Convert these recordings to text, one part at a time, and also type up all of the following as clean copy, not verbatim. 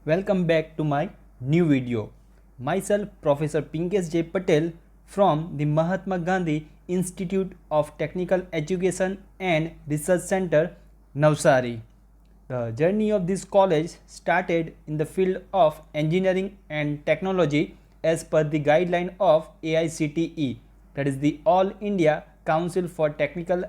Welcome back to my new video. Myself Professor Pinkesh J. Patel from the Mahatma Gandhi Institute of Technical Education and Research Center, Navsari. The journey of this college started in the field of engineering and technology as per the guideline of AICTE, that is the All India Council for Technical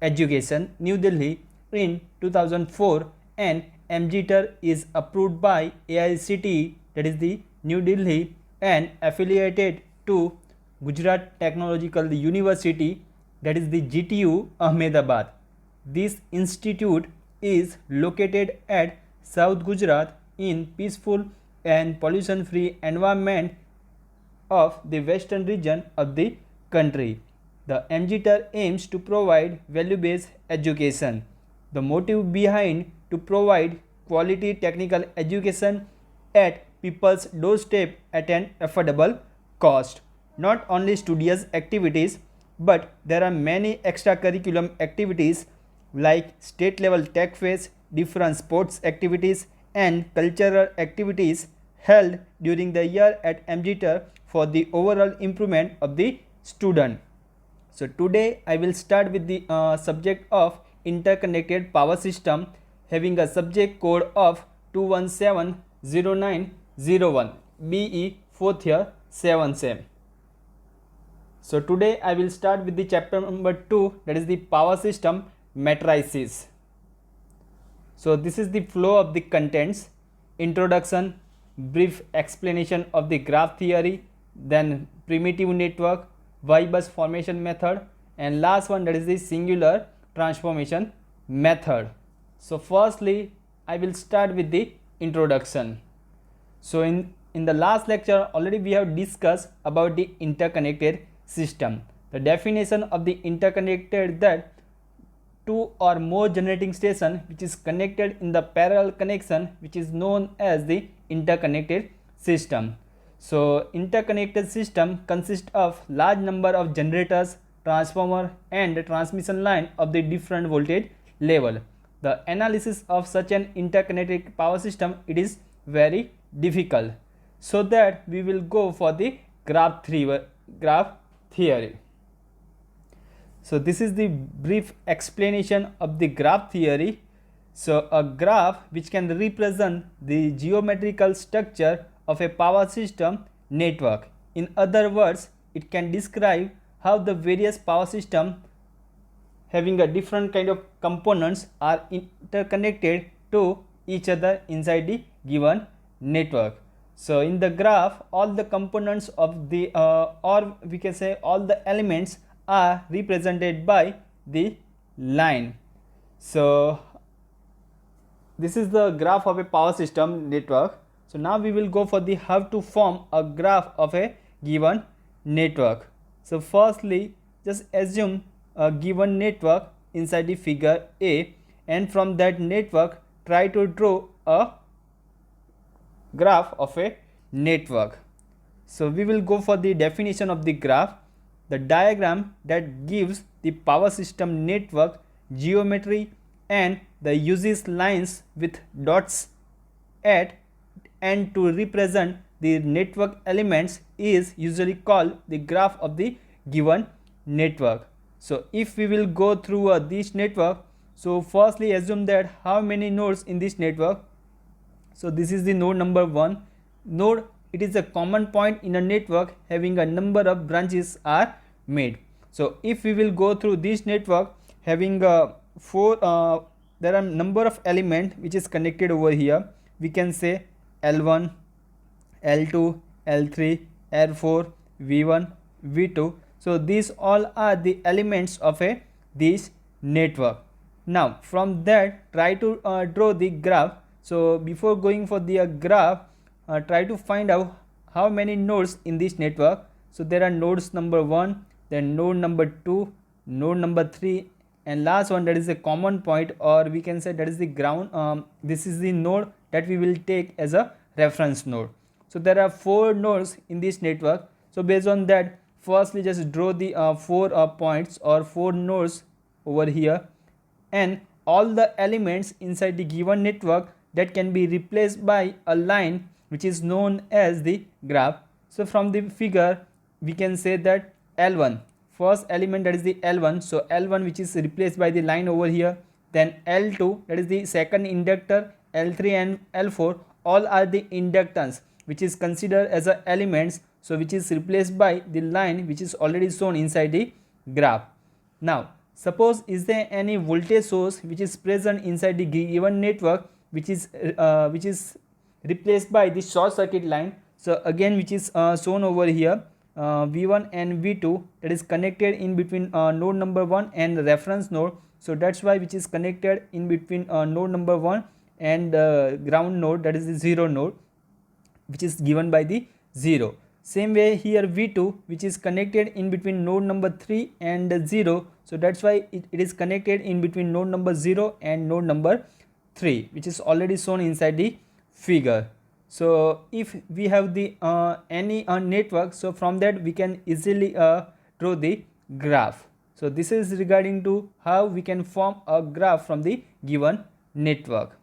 Education, New Delhi in 2004, and MGTER is approved by AICTE, that is the New Delhi, and affiliated to Gujarat Technological University, that is the GTU Ahmedabad. This institute is located at South Gujarat in peaceful and pollution free environment of the western region of the country. The MGTER aims to provide value-based education. The motive behind to provide quality technical education at people's doorstep at an affordable cost. Not only studious activities, but there are many extracurriculum activities like state level tech fairs, different sports activities and cultural activities held during the year at MGTER for the overall improvement of the student. So today I will start with the subject of interconnected power system, having a subject code of 2170901 BE 4th year 7th sem. So today I will start with the chapter number 2, that is the power system matrices. So this is the flow of the contents: introduction, brief explanation of the graph theory, then primitive network, Y-bus formation method, and last one, that is the singular transformation method. So firstly I will start with the introduction. So in the last lecture already we have discussed about the interconnected system. The definition of the interconnected, that two or more generating station which is connected in the parallel connection, which is known as the interconnected system. So interconnected system consists of large number of generators, transformer and transmission line of the different voltage level. The analysis of such an interconnected power system, it is very difficult. So that we will go for the graph theory. So this is the brief explanation of the graph theory. So a graph which can represent the geometrical structure of a power system network. In other words, it can describe how the various power system having a different kind of components are interconnected to each other inside the given network. So in the graph, all the components of the or we can say all the elements are represented by the line. So this is the graph of a power system network. So now we will go for the how to form a graph of a given network. So firstly, just assume a given network inside the figure A, and from that network try to draw a graph of a network. So we will go for the definition of the graph. The diagram that gives the power system network geometry and the uses lines with dots at and to represent the network elements is usually called the graph of the given network. So if we will go through this network, so firstly assume that how many nodes in this network. So this is the node number 1. Node, it is a common point in a network having a number of branches are made. So if we will go through this network having there are number of element which is connected over here. We can say L1, L2, L3, L4, V1, V2. So these all are the elements of this network. Now from that try to draw the graph. So before going for the graph, try to find out how many nodes in this network. So there are nodes number 1, then node number 2, node number 3, and last one, that is a common point, or we can say that is the ground. This is the node that we will take as a reference node. So there are 4 nodes in this network. So based on that, firstly just draw the 4 points or 4 nodes over here, and all the elements inside the given network, that can be replaced by a line which is known as the graph. So from the figure we can say that L1, first element, that is the L1, so L1 which is replaced by the line over here, then L2, that is the second inductor, L3 and L4 all are the inductance which is considered as a elements, so which is replaced by the line which is already shown inside the graph. Now suppose is there any voltage source which is present inside the given network which is replaced by the short circuit line. So again which is shown over here, V1 and V2 that is connected in between node number 1 and the reference node. So that's why which is connected in between node number 1 and ground node, that is the 0 node, which is given by the 0. Same way here V2 which is connected in between node number 3 and 0. So that's why it is connected in between node number 0 and node number 3, which is already shown inside the figure. So if we have the any network, so from that we can easily draw the graph. So this is regarding to how we can form a graph from the given network.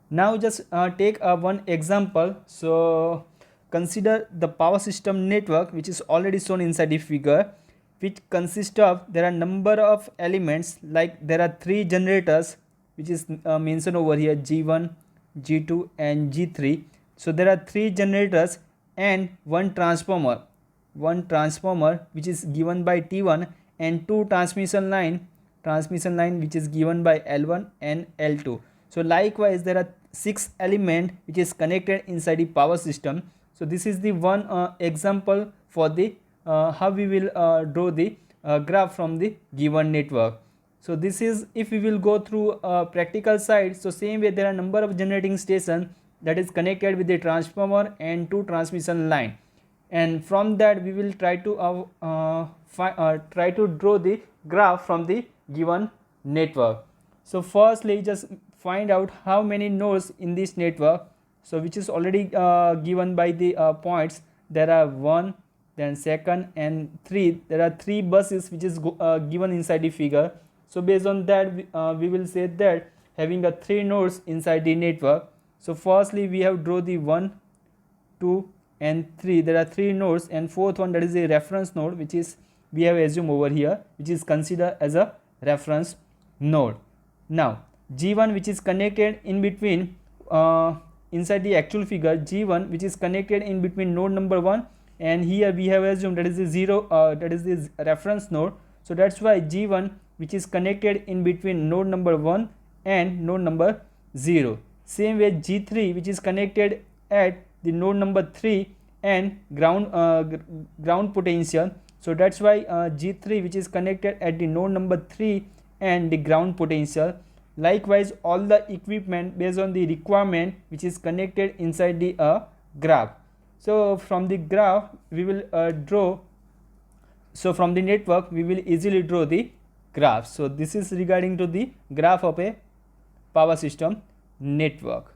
Now just take one example. So consider the power system network which is already shown inside the figure, which consists of, there are number of elements, like there are 3 generators which is mentioned over here, G1, G2 and G3. So there are 3 generators and one transformer which is given by T1, and 2 transmission line which is given by L1 and L2. So likewise there are 6 element which is connected inside the power system. So this is the one example for the how we will draw the graph from the given network. So this is if we will go through practical side. So same way there are number of generating station that is connected with the transformer and 2 transmission line, and from that we will try to draw the graph from the given network. So firstly just find out how many nodes in this network, so which is already given by the points. There are 1, then 2nd and 3. There are 3 buses which is given inside the figure. So based on that we will say that having a 3 nodes inside the network. So firstly we have draw the 1, 2 and 3. There are 3 nodes, and 4th one, that is the reference node, which is we have assumed over here, which is considered as a reference node. Now G1 which is connected in between inside the actual figure, G1 which is connected in between node number 1, and here we have assumed that is the 0 that is the reference node. So that's why G1 which is connected in between node number 1 and node number 0. Same way G3 which is connected at the node number 3 and ground potential. So that's why G3 which is connected at the node number 3 and the ground potential. Likewise all the equipment based on the requirement which is connected inside the graph. So from the graph we will draw, so from the network we will easily draw the graph. So this is regarding to the graph of a power system network.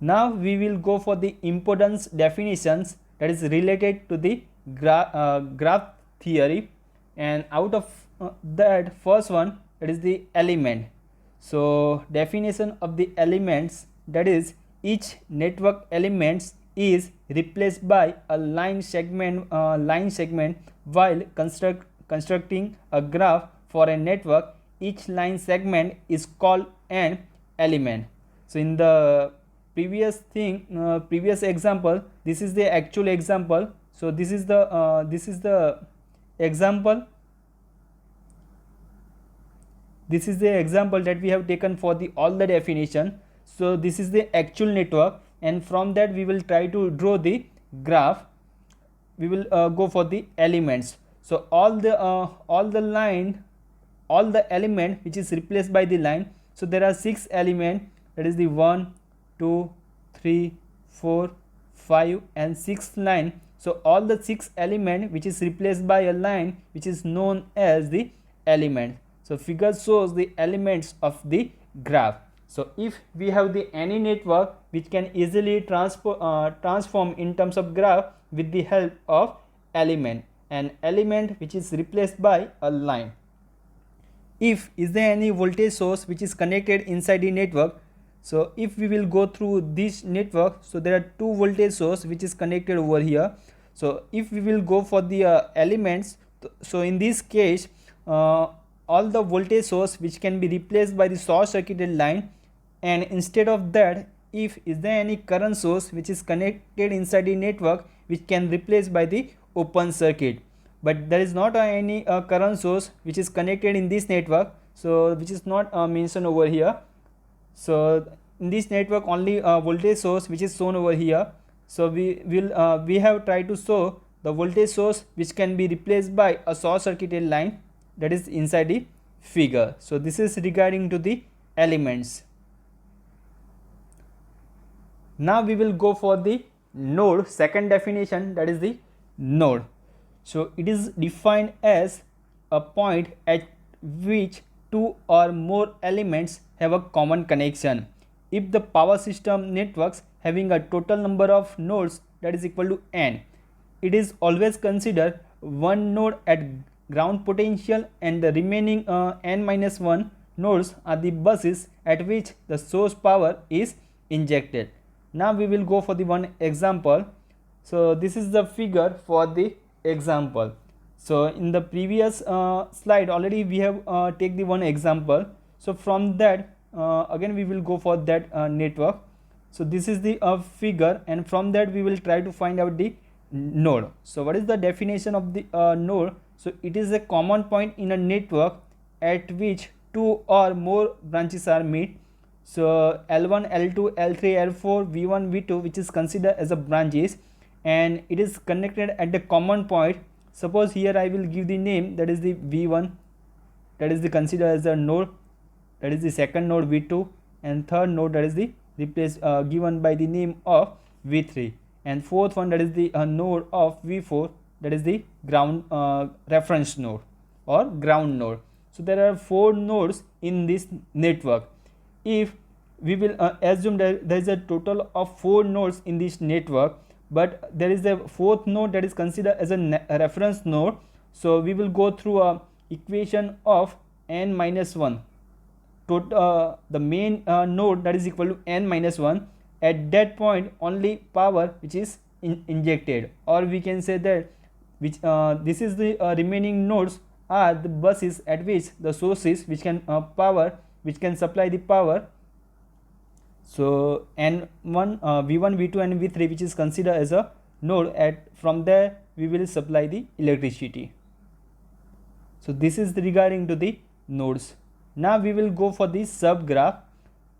Now we will go for the importance definitions that is related to the graph theory, and out of that first one, that is the element. So definition of the elements, that is each network elements is replaced by a line segment while constructing a graph for a network. Each line segment is called an element. So in the previous example, this is the actual example. So this is the example. This is the example that we have taken for the all the definition. So this is the actual network, and from that we will try to draw the graph. We will go for the elements. So all the element which is replaced by the line. So there are 6 element, that is the 1, 2, 3, 4, 5 and 6th line. So all the 6 element which is replaced by a line which is known as the element. So figure shows the elements of the graph. So if we have the any network which can easily transform in terms of graph with the help of element, an element which is replaced by a line. If is there any voltage source which is connected inside the network, So if we will go through this network, so there are two voltage source which is connected over here. So if we will go for the elements, so in this case all the voltage source which can be replaced by the short circuited line, and instead of that, if is there any current source which is connected inside the network which can replace by the open circuit, but there is not any current source which is connected in this network, so which is not mentioned over here. So in this network only voltage source which is shown over here. So we have tried to show the voltage source which can be replaced by a short circuited line, that is inside the figure. So this is regarding to the elements. Now we will go for the node, second definition, that is the node. So it is defined as a point at which two or more elements have a common connection. If the power system networks having a total number of nodes that is equal to n, it is always considered one node at ground potential, and the remaining n minus 1 nodes are the buses at which the source power is injected. Now we will go for the one example. So this is the figure for the example. So in the previous slide already we have take the one example. So from that again we will go for that network. So this is the figure, and from that we will try to find out the node. So what is the definition of the node? So it is a common point in a network at which two or more branches are meet. So L1, L2, L3, L4, V1, V2, which is considered as a branches, and it is connected at the common point. Suppose here I will give the name, that is the V1, that is the considered as a node, that is the second node V2, and third node that is the given by the name of V3, and fourth one that is the node of V4, that is the ground reference node or ground node. So there are four nodes in this network. If we will assume that there is a total of 4 nodes in this network, but there is a fourth node that is considered as a reference node, so we will go through a equation of n minus 1. The main node that is equal to n minus 1. At that point only power which is injected, or we can say that which this is the remaining nodes are the buses at which the sources which can which can supply the power. So N1, V1, V2 and V3 which is considered as a node, at from there we will supply the electricity. So this is regarding to the nodes. Now we will go for the subgraph.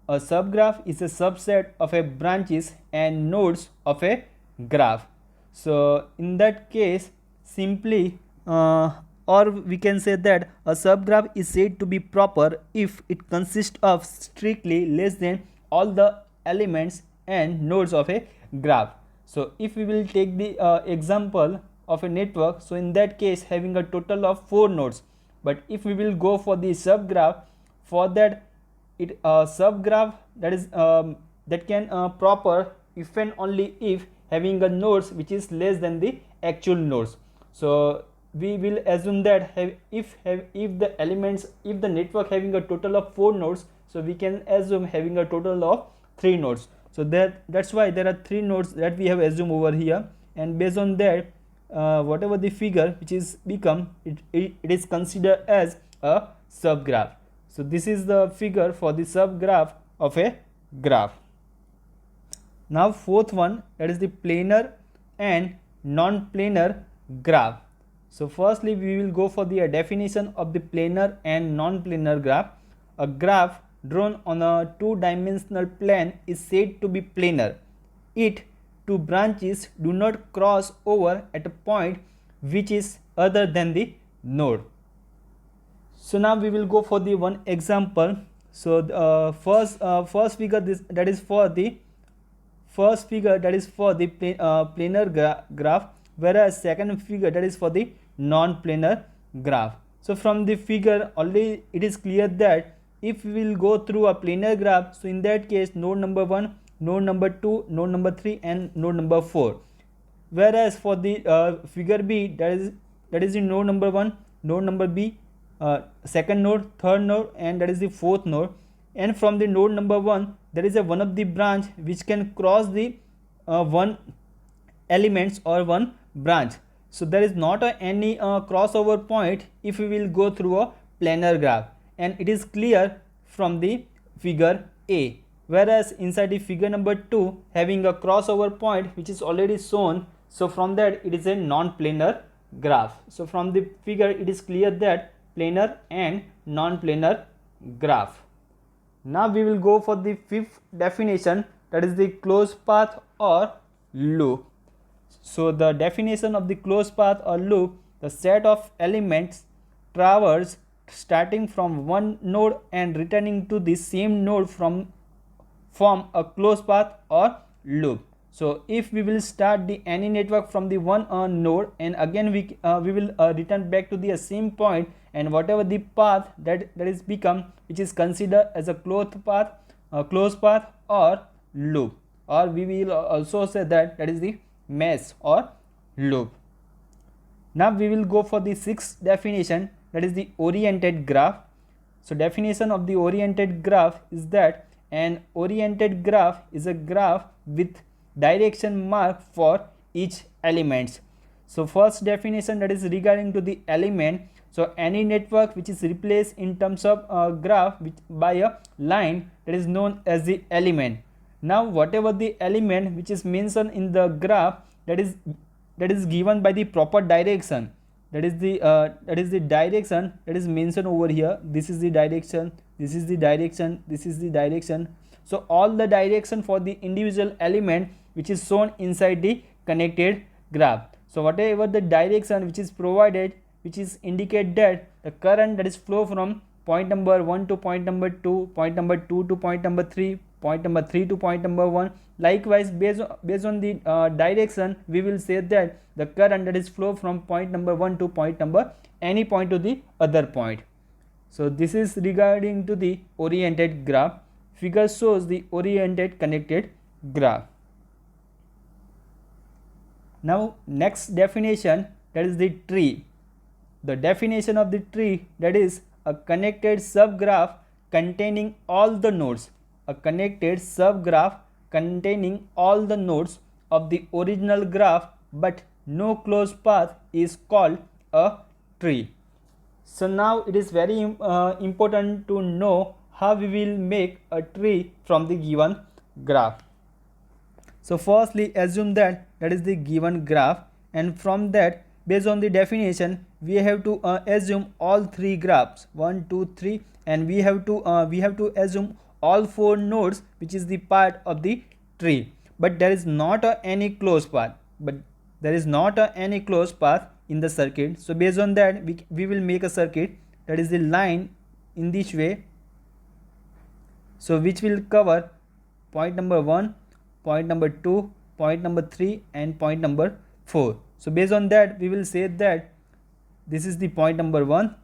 A subgraph is a subset of a branches and nodes of a graph. So in that case simply or we can say that a subgraph is said to be proper if it consists of strictly less than all the elements and nodes of a graph. So if we will take the example of a network, so in that case having a total of 4 nodes, but if we will go for the subgraph, for that it subgraph that is that can proper if and only if having a nodes which is less than the actual nodes. So we will assume that if the elements, if the network having a total of 4 nodes, so we can assume having a total of 3 nodes. So that's why there are 3 nodes that we have assumed over here, and based on that whatever the figure which is become, it is considered as a subgraph. So this is the figure for the subgraph of a graph. Now fourth one, that is the planar and non-planar graph. So firstly we will go for the definition of the planar and non-planar graph. A graph drawn on a two-dimensional plane is said to be planar. Its two branches do not cross over at a point which is other than the node. So now we will go for the one example. So first figure that is for the planar graph, whereas second figure that is for the non-planar graph. So from the figure already it is clear that if we will go through a planar graph, so in that case node number 1, node number 2, node number 3 and node number 4. Whereas for the figure B, that is the node number 1, node number B, second node, third node and that is the fourth node. And from the node number 1 there is a one of the branch which can cross the one elements or one branch. So there is not any crossover point if we will go through a planar graph, and it is clear from the figure A. Whereas inside the figure number 2 having a crossover point which is already shown, so from that it is a non-planar graph. So from the figure it is clear that planar and non-planar graph. Now we will go for the fifth definition, that is the closed path or loop. So the definition of the closed path or loop, the set of elements traversed starting from one node and returning to the same node form a closed path or loop. So if we will start the any network from the one node and again we will return back to the same point, and whatever the path that is become, which is considered as a closed path or loop, or we will also say that is the mesh or loop. Now we will go for the sixth definition, that is the oriented graph. So definition of the oriented graph is that an oriented graph is a graph with direction mark for each element. So first definition, that is regarding to the element. So any network which is replaced in terms of graph by a line, that is known as the element. Now whatever the element which is mentioned in the graph, that is given by the proper direction. That is the direction that is mentioned over here. This is the direction, this is the direction, this is the direction. So all the direction for the individual element which is shown inside the connected graph. So whatever the direction which is provided, which is indicate that the current that is flow from point number 1 to point number 2, point number 2 to point number 3, point number 3 to point number 1. Likewise, based on the direction, we will say that the current that is flow from point number 1 to point number any point to the other point. So this is regarding to the oriented graph. Figure shows the oriented connected graph. Now next definition, that is the tree. The definition of the tree, that is a connected subgraph containing all the nodes. A connected subgraph containing all the nodes of the original graph but no closed path is called a tree. So now it is very important to know how we will make a tree from the given graph. So firstly, assume that is the given graph, and from that, based on the definition, we have to assume all three graphs 1, 2, 3, and we have to assume all four nodes which is the part of the tree. But there is not any closed path. In the circuit. So based on that, we will make a circuit, that is the line in this way. So which will cover point number 1, point number 2, point number 3, and point number 4. So based on that, we will say that this is the point number 1.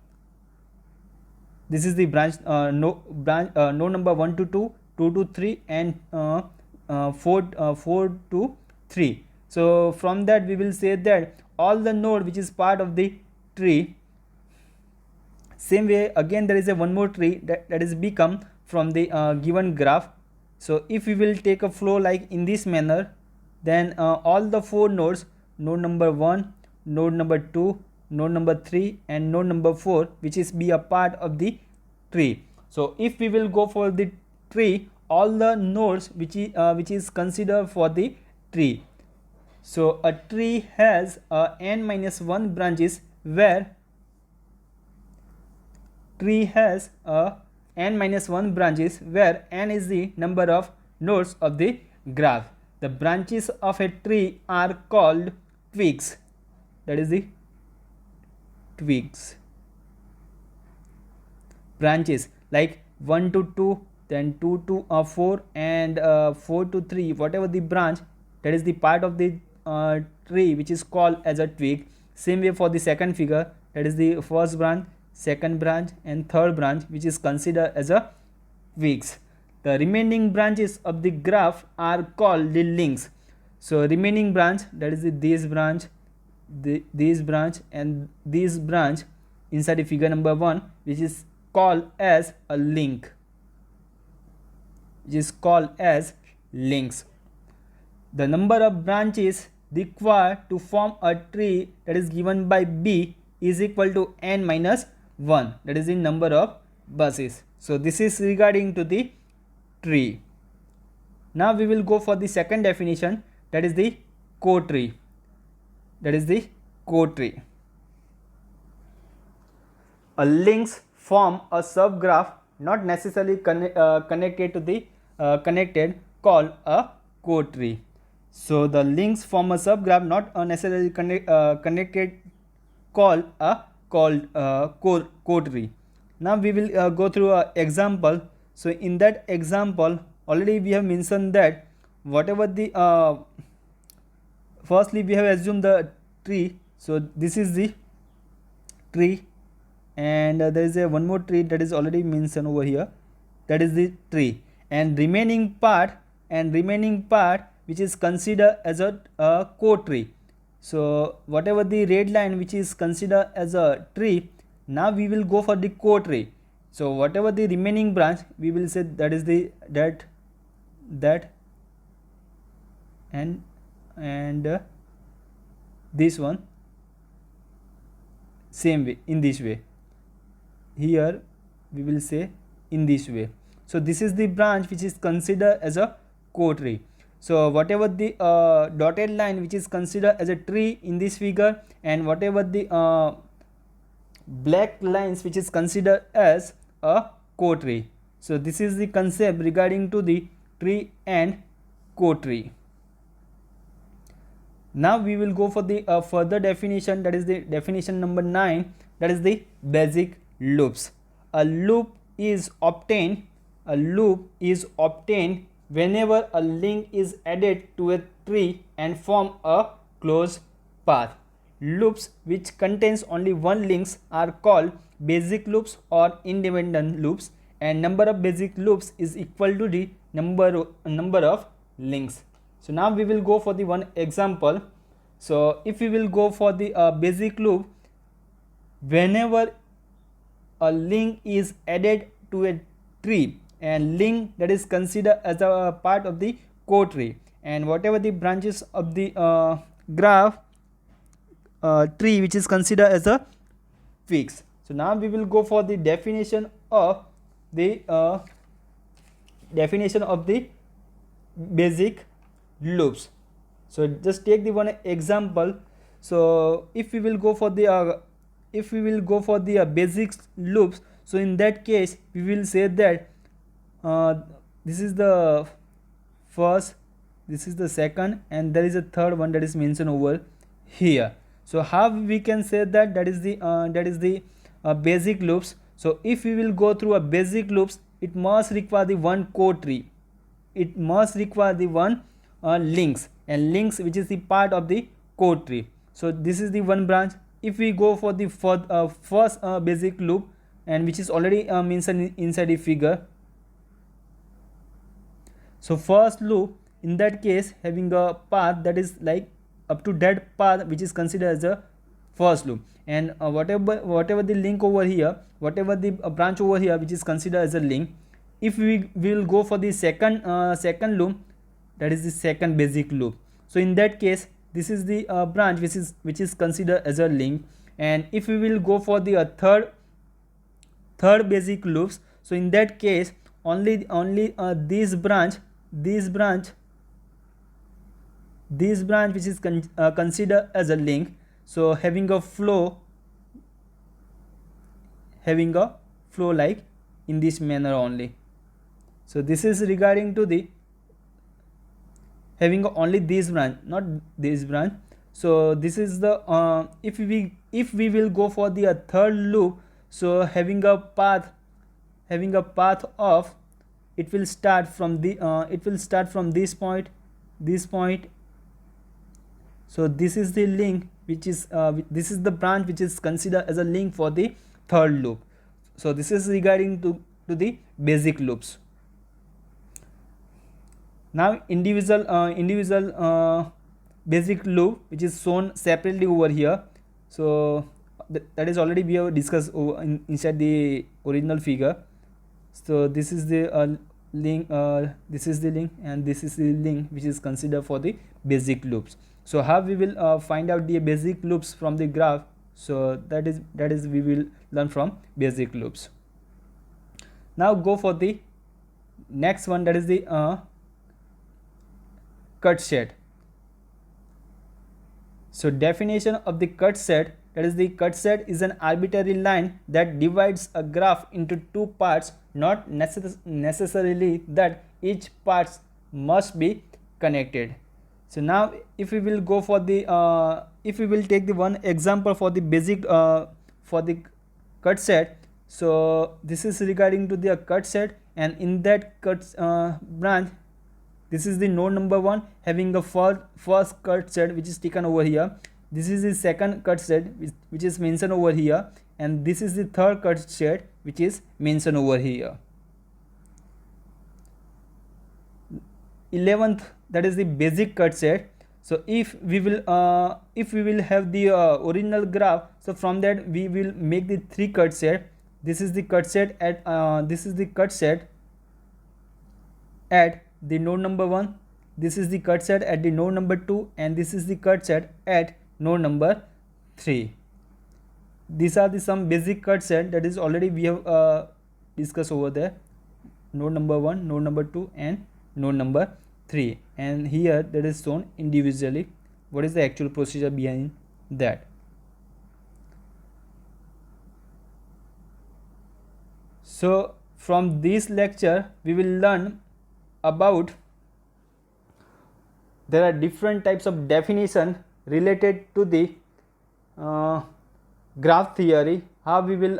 This is the branch node number 1 to 2, 2 to 3, and 4 to 3. So from that we will say that all the node which is part of the tree. Same way again there is a one more tree that is become from the given graph. So if we will take a flow like in this manner, then all the four nodes, node number 1, node number 2, node number 3, and node number 4, which is be a part of the tree. So if we will go for the tree, all the nodes which is considered for the tree. So a tree has n-1 branches, where n-1 branches, where n is the number of nodes of the graph. The branches of a tree are called twigs. That is the twigs. Branches like 1 to 2, then 2 to 4, and 4 to 3, whatever the branch, that is the part of the tree which is called as a twig. Same way for the second figure, that is the first branch, second branch, and third branch, which is considered as a twigs. The remaining branches of the graph are called the links. So remaining branch, that is this branch, this branch, and this branch inside the figure number 1, which is called as a link. which is called as links. The number of branches required to form a tree that is given by B is equal to n minus 1, that is the number of branches. So this is regarding to the tree. Now we will go for the second definition, that is the co-tree. That is the co-tree. A links form a subgraph not necessarily connected to the connected, called a co-tree. So the links form a subgraph not necessarily connected, called a co-tree. Now we will go through an example. So in that example already we have mentioned that whatever the firstly we have assumed the tree. So this is the tree, and there is a one more tree that is already mentioned over here, that is the tree, and remaining part which is considered as a co-tree. So whatever the red line which is considered as a tree, now we will go for the co-tree. So whatever the remaining branch, we will say that is the that and this one, same way, in this way. Here we will say in this way. So this is the branch which is considered as a co-tree. So whatever the dotted line which is considered as a tree in this figure, and whatever the black lines which is considered as a co-tree. So this is the concept regarding to the tree and co-tree. Now we will go for the further definition, that is the definition number 9, that is the basic loops. A loop is obtained whenever a link is added to a tree and form a closed path. Loops which contains only one links are called basic loops or independent loops, and number of basic loops is equal to the number of links. So now we will go for the one example. So if we will go for the basic loop, whenever a link is added to a tree, and link that is considered as a part of the co-tree, and whatever the branches of the graph tree which is considered as a fix. So now we will go for the definition of the basic loops. So just take the one example. So if we will go for the basic loops, so in that case we will say that this is the first, this is the second, and there is a third one that is mentioned over here. So how we can say that that is the basic loops. So if we will go through a basic loops, it must require the one co-tree, it must require the one links, and links which is the part of the co-tree. So this is the one branch. If we go for the first basic loop, and which is already mentioned inside the figure. So first loop, in that case having a path that is like up to that path which is considered as a first loop, and whatever the link over here, whatever the branch over here which is considered as a link. If we will go for the second loop, that is the second basic loop. So in that case this is the branch which is considered as a link. And if we will go for the third basic loops, so in that case only this branch which is considered as a link, so having a flow like in this manner only. So this is regarding to the having only this branch, not this branch. So this is the if we will go for the third loop, so having a path of, it will start from this point. So this is the link which is this is the branch which is considered as a link for the third loop. So this is regarding to the basic loops. Now individual basic loop which is shown separately over here. So that is already we have discussed inside the original figure. So this is the link, this is the link, and this is the link which is considered for the basic loops. So how we will find out the basic loops from the graph? So that is we will learn from basic loops. Now go for the next one, that is the cut set. So definition of the cut set, that is the cut set is an arbitrary line that divides a graph into two parts, not necessarily that each parts must be connected. So now if we will go for the if we will take the one example for the basic for the cut set. So this is regarding to the cut set, and in that cut branch, this is the node number 1 having the first cut set which is taken over here. This is the second cut set which is mentioned over here, and this is the third cut set which is mentioned over here. 11th, that is the basic cut set. So if we will have the original graph, so from that we will make the 3 cut set. This is the cut set at this is the cut set at the node number 1, this is the cut set at the node number 2, and this is the cut set at node number 3. These are the some basic cut set that is already we have discussed over there. Node number 1, node number 2, and node number 3, and here that is shown individually what is the actual procedure behind that. So from this lecture we will learn about there are different types of definition related to the graph theory, how we will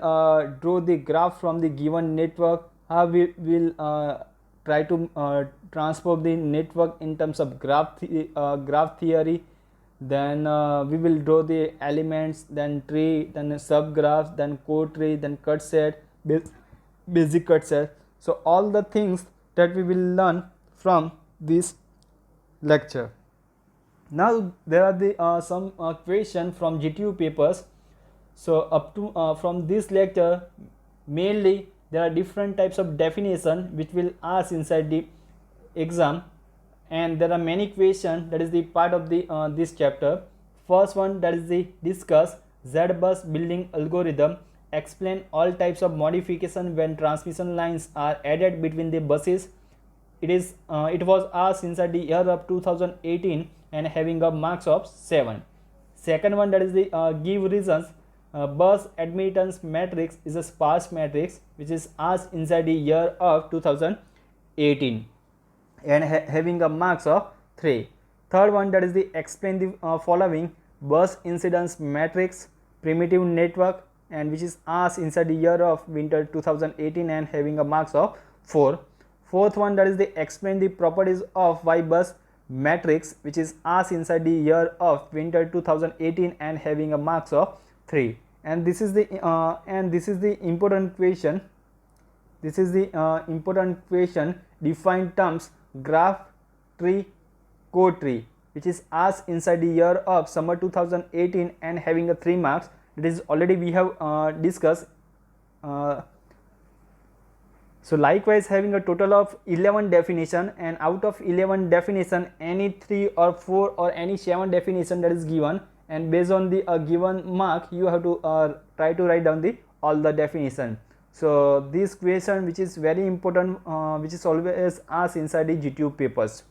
draw the graph from the given network, how we will try to transform the network in terms of graph theory, then we will draw the elements, then tree, then subgraphs, then code tree, then cut set, basic cut set. So all the things that we will learn from this lecture. Now there are the some question from GTU papers. So up to from this lecture mainly there are different types of definition which will ask inside the exam, and there are many questions that is the part of the this chapter. First one, that is the discuss Z-bus building algorithm, explain all types of modification when transmission lines are added between the buses. It was asked inside the year of 2018 and having a marks of 7. Second one, that is the give reasons. Bus admittance matrix is a sparse matrix which is asked inside the year of 2018 and having a marks of 3. Third one, that is the explain the following bus incidence matrix primitive network, and which is asked inside the year of winter 2018 and having a marks of 4. Fourth one, that is the explain the properties of Y bus matrix which is asked inside the year of winter 2018 and having a marks of 3. And this is the important question. This is the important question, define terms graph tree code tree, which is asked inside the year of summer 2018 and having a 3 marks. It is already we have discussed. So likewise having a total of 11 definition, and out of 11 definition any 3 or 4 or any 7 definition that is given, and based on the given mark you have to try to write down the all the definition. So this question which is very important, which is always asked inside the GTU papers.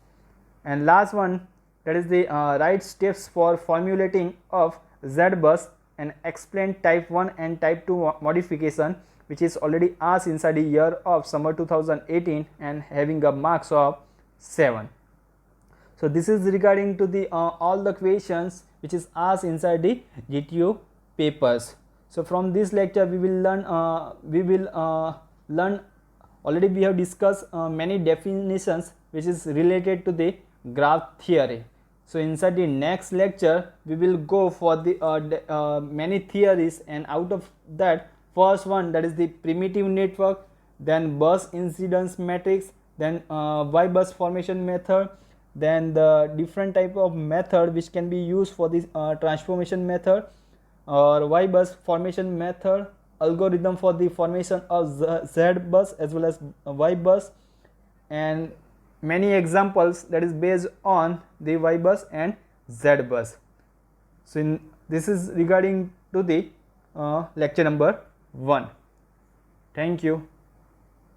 And last one, that is the right steps for formulating of Z-bus and explain type 1 and type 2 modification, which is already asked inside the year of summer 2018 and having a marks of 7. So this is regarding to the all the questions which is asked inside the GTU papers. So from this lecture we will learn already we have discussed many definitions which is related to the graph theory. So inside the next lecture we will go for the many theories, and out of that first one, that is the primitive network, then bus incidence matrix, then Y bus formation method, then the different type of method which can be used for this transformation method or Y bus formation method, algorithm for the formation of Z bus as well as Y bus, and many examples that is based on the Y bus and Z bus. So this is regarding to the lecture number 1. Thank you.